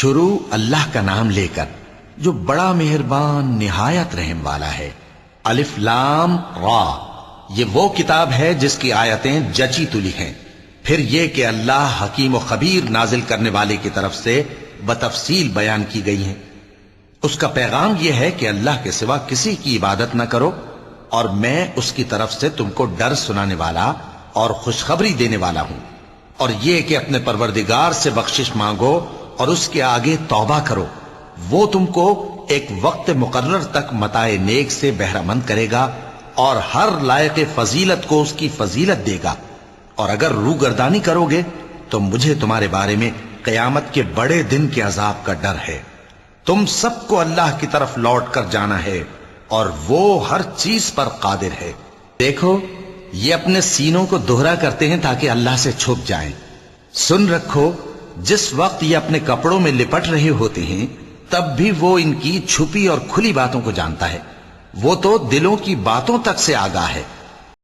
شروع اللہ کا نام لے کر جو بڑا مہربان نہایت رحم والا ہے۔ الف لام را، یہ وہ کتاب ہے جس کی آیتیں جچی تلی ہیں۔ پھر یہ کہ اللہ حکیم و خبیر نازل کرنے والے کی طرف سے بتفصیل بیان کی گئی ہیں۔ اس کا پیغام یہ ہے کہ اللہ کے سوا کسی کی عبادت نہ کرو، اور میں اس کی طرف سے تم کو ڈر سنانے والا اور خوشخبری دینے والا ہوں، اور یہ کہ اپنے پروردگار سے بخشش مانگو اور اس کے آگے توبہ کرو، وہ تم کو ایک وقت مقرر تک متاع نیک سے بہرہ مند کرے گا اور ہر لائق فضیلت کو اس کی فضیلت دے گا، اور اگر روگردانی کرو گے تو مجھے تمہارے بارے میں قیامت کے بڑے دن کے عذاب کا ڈر ہے۔ تم سب کو اللہ کی طرف لوٹ کر جانا ہے اور وہ ہر چیز پر قادر ہے۔ دیکھو یہ اپنے سینوں کو دوہرا کرتے ہیں تاکہ اللہ سے چھپ جائیں۔ سن رکھو جس وقت یہ اپنے کپڑوں میں لپٹ رہے ہوتے ہیں تب بھی وہ ان کی چھپی اور کھلی باتوں کو جانتا ہے، وہ تو دلوں کی باتوں تک سے آگاہ ہے۔